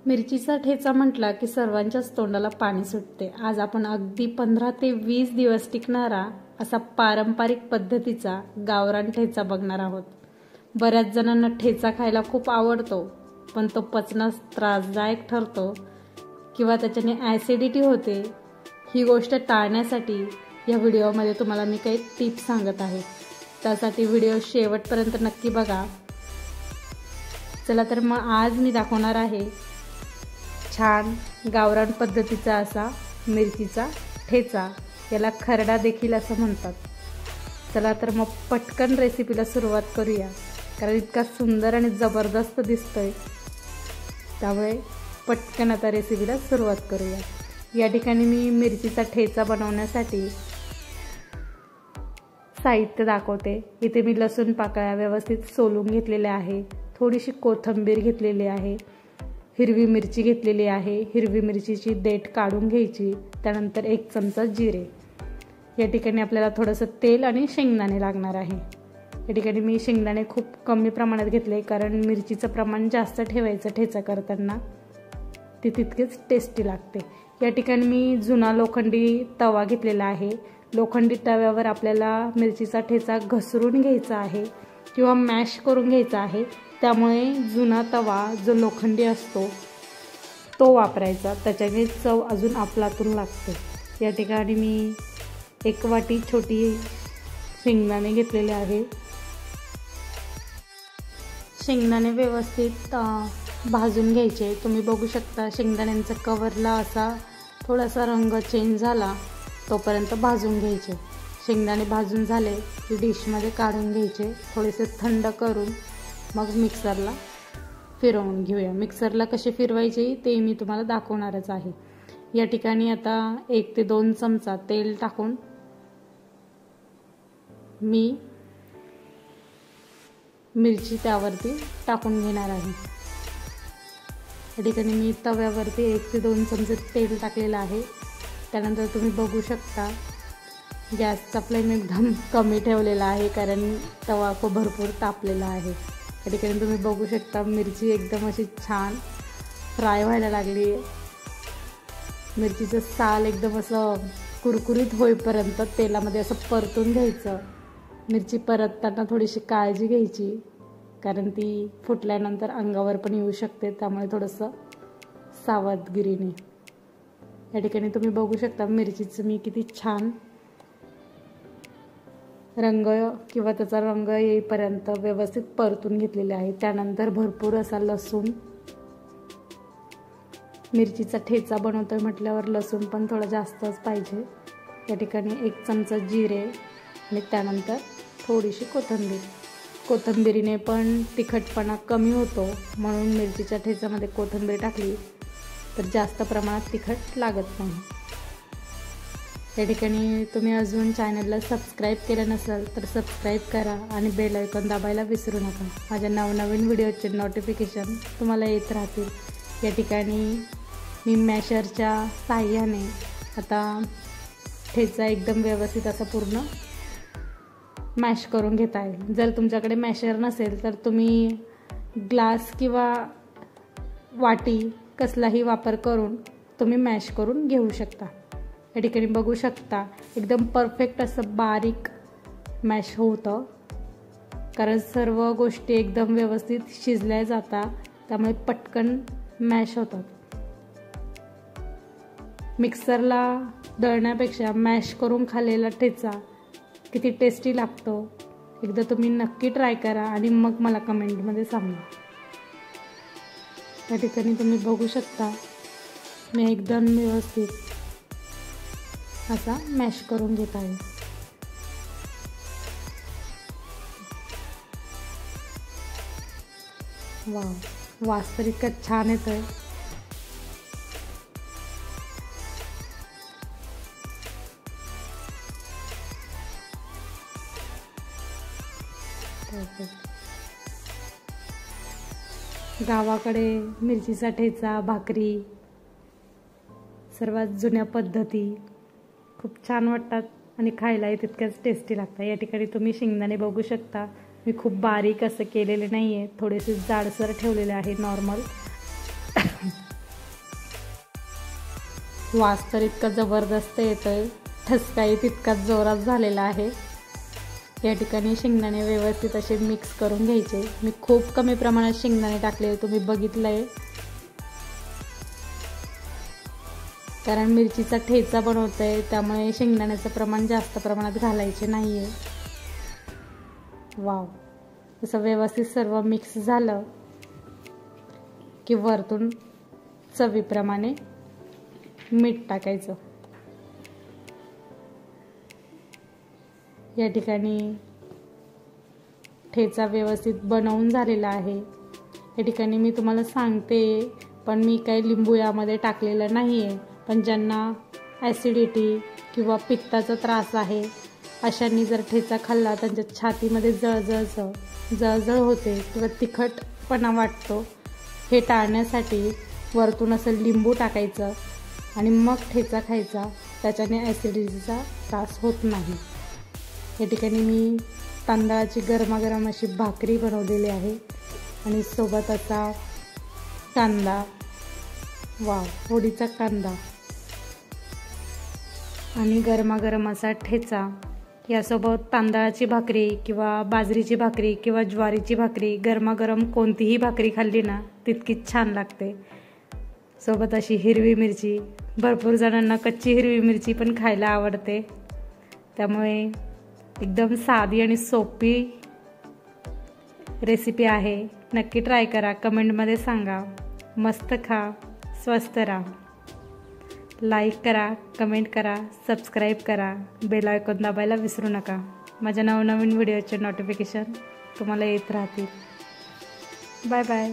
मिरचीचा ठेचा म्हटला की सर्वांच्याच तोंडाला पाणी सुटते। आज आपण अगदी 15 ते 20 दिवस टिकणारा असा पारंपरिक पद्धतीचा गावरान ठेचा बघणार आहोत। बऱ्याच जणांना ठेचा खायला खूप आवडतो, पण तो पचनास त्रासदायक ठरतो किंवा त्याच्याने ॲसिडिटी होते। ही गोष्ट टाळण्यासाठी या व्हिडिओमध्ये तुम्हाला मी काही टिप्स सांगत आहे, त्यासाठी व्हिडिओ शेवटपर्यंत नक्की बघा। चला तर मग आज मी दाखवणार आहे छान गावरान पद्धतीचा असा मिरचीचा ठेचा, याला खरडा देखील असं म्हणतात। चला तर मग पटकन रेसिपीला सुरुवात करूया, कारण इतका सुंदर आणि जबरदस्त दिसतोय, त्यामुळे पटकन आता रेसिपीला सुरुवात करूया। या ठिकाणी मी मिरचीचा ठेचा बनवण्यासाठी साहित्य दाखवते। इथे मी लसूण पाकळ्या व्यवस्थित सोलून घेतलेले आहे, थोडीशी कोथिंबीर घेतलेली आहे, हिरवी मिरची घेतलेली आहे, हिरवी मिरचीची देठ काढून घ्यायची, त्यानंतर 1 चमचा जिरे। या ठिकाणी आपल्याला थोडंसं तेल आणि शेंगदाणे लागणार आहे। या ठिकाणी मी शेंगदाणे खूप कमी प्रमाणात घेतले, कारण मिरचीचं प्रमाण जास्त ठेवायचं ठेचा करताना, ती तितकेच टेस्टी लागते। या ठिकाणी मी जुना लोखंडी तवा घेतलेला आहे। लोखंडी तव्यावर आपल्याला मिरचीचा ठेचा घसरून घ्यायचा आहे किंवा मॅश करून घ्यायचा आहे, त्यामुळे जुना तवा जो लोखंडी असतो तो वापरायचा, त्याच्याने चव अजून अफलातून लागते। या ठिकाणी मी 1 वाटी छोटी शेंगदाणे घेतलेले आहे। शेंगदाणे व्यवस्थित भाजून घ्यायचे। तुम्ही बघू शकता शेंगदाण्यांचा कवरला असा थोडासा रंग चेंज झाला तोपर्यंत भाजून घ्यायचे। शेंगदाणे भाजून झाले की डिशमध्ये काढून घ्यायचे, थोडेसे थंड करून मग मिक्सरला फिरवून घेऊया। मिक्सरला कसे फिरवायचे ते मी तुम्हाला दाखवणारच आहे। या ठिकाणी आता 1 ते 2 चमचा तेल टाकून मी मिरची त्यावरती टाकून घेणार आहे। या ठिकाणी मी तव्यावरती 1 ते 2 चमचे तेल टाकलेलं आहे। त्यानंतर तुम्ही बघू शकता गॅसचा फ्लेम एकदम कमी ठेवलेला आहे, कारण तवा खूप भरपूर तापलेला आहे। या ठिकाणी तुम्ही बघू शकता मिरची एकदम अशी छान फ्राय व्हायला लागली आहे। मिरचीचं साल एकदम असं कुरकुरीत होईपर्यंत तेलामध्ये असं परतून घ्यायचं। मिरची परतताना थोडीशी काळजी घ्यायची, कारण ती फुटल्यानंतर अंगावर पण येऊ शकते, त्यामुळे थोडंसं सावधगिरीने। या ठिकाणी तुम्ही बघू शकता मिरचीचं मी किती छान रंग किंवा त्याचा रंग येईपर्यंत व्यवस्थित परतून घेतलेले आहे। त्यानंतर भरपूर असा लसूण, मिरचीचा ठेचा बनवतोय म्हटल्यावर लसूण पण थोडा जास्तच पाहिजे। या ठिकाणी 1 चमचा जिरे आणि त्यानंतर थोडीशी कोथिंबीर। कोथिंबीरीने पण तिखटपणा कमी होतो, म्हणून मिरचीच्या ठेच्यामध्ये कोथिंबीर टाकली तर जास्त प्रमाणात तिखट लागत नाही। या ठिकाणी तुम्ही अजून चॅनलला सबस्क्राईब केलं नसेल तर सबस्क्राईब करा आणि बेल आयकॉन दाबायला विसरू नका। माझ्या नवनवीन व्हिडिओचे नोटिफिकेशन तुम्हाला येत राहतील। या ठिकाणी मी मॅशरच्या साहाय्याने आता ठेचा एकदम व्यवस्थित असा पूर्ण मॅश करून घेत आहे। जर तुमच्याकडे मॅशर नसेल तर तुम्ही ग्लास किंवा वाटी कसलाही वापर करून तुम्ही मॅश करून घेऊ शकता। या ठिकाणी बघू शकता एकदम परफेक्ट असं बारीक मॅश होतं, कारण सर्व गोष्टी एकदम व्यवस्थित शिजल्या जातात, त्यामुळे पटकन मॅश होतात। मिक्सरला दळण्यापेक्षा मॅश करून खाल्लेला ठेचा किती टेस्टी लागतो, एकदा तुम्ही नक्की ट्राय करा आणि मग मला कमेंटमध्ये सांगा। या ठिकाणी तुम्ही बघू शकता मी एकदम व्यवस्थित असा मॅश करून घेत आहे। वाव, वास तर इतका छान येतोय। गावाकडे मिरचीचा ठेचा, भाकरी, सर्वात जुन्या पद्धती खूप छान वाटतात आणि खायलाही तितक्याच टेस्टी लागतात। या ठिकाणी तुम्ही शेंगदाणे बघू शकता, मी खूप बारीक असं केलेले नाही आहे, थोडेसे जाडसर ठेवलेले आहे नॉर्मल। वास तर इतका जबरदस्त येतोय, ठसकाही तितकाच जोरात झालेला आहे। या ठिकाणी शेंगदाणे व्यवस्थित असे मिक्स करून घ्यायचे। मी खूप कमी प्रमाणात शेंगदाणे टाकले, तुम्ही बघितलंय, कारण मिरचीचा ठेचा बनवतोय त्यामुळे शेंगदाण्याचं प्रमाण जास्त प्रमाणात घालायचे नाहीये। वाव, असं व्यवस्थित सर्व मिक्स झालं की वरतून चवीप्रमाणे मीठ टाकायचं। या ठिकाणी ठेचा व्यवस्थित बनवून झालेला आहे। या ठिकाणी मी तुम्हाला सांगते, पण मी काही लिंबू यामध्ये टाकलेलं नाही आहे, पण ज्यांना ॲसिडिटी किंवा पित्ताचा त्रास आहे अशांनी जर ठेचा खाल्ला त्यांच्या छातीमध्ये जळजळ होते किंवा तिखटपणा वाटतो, हे टाळण्यासाठी वरतून असं लिंबू टाकायचं आणि मग ठेचा खायचा, त्याच्याने ॲसिडिटीचा त्रास होत नाही। या ठिकाणी मी तांदळाची गरमागरम अशी भाकरी बनवलेली आहे आणि सोबत असा कांदा, वाव, फोडीचा कांदा आणि गरमागरम असा ठेचा, यासोबत तांदळाची भाकरी किंवा बाजरीची भाकरी किंवा ज्वारीची भाकरी, गरमागरम कोणतीही भाकरी खाल्ली ना तितकीच छान लागते। सोबत अशी हिरवी मिरची, भरपूर जणांना कच्ची हिरवी मिरची पण खायला आवडते, त्यामुळे एकदम साधी आणि सोपी रेसिपी आहे। नक्की ट्राय करा, कमेंटमध्ये सांगा। मस्त खा, स्वस्थ राहा। लाईक करा, कमेंट करा, सबस्क्राईब करा, बेल आयकॉन दाबायला विसरू नका। माझ्या नवनवीन व्हिडिओचे नोटिफिकेशन तुम्हाला येत राहतील। Bye bye.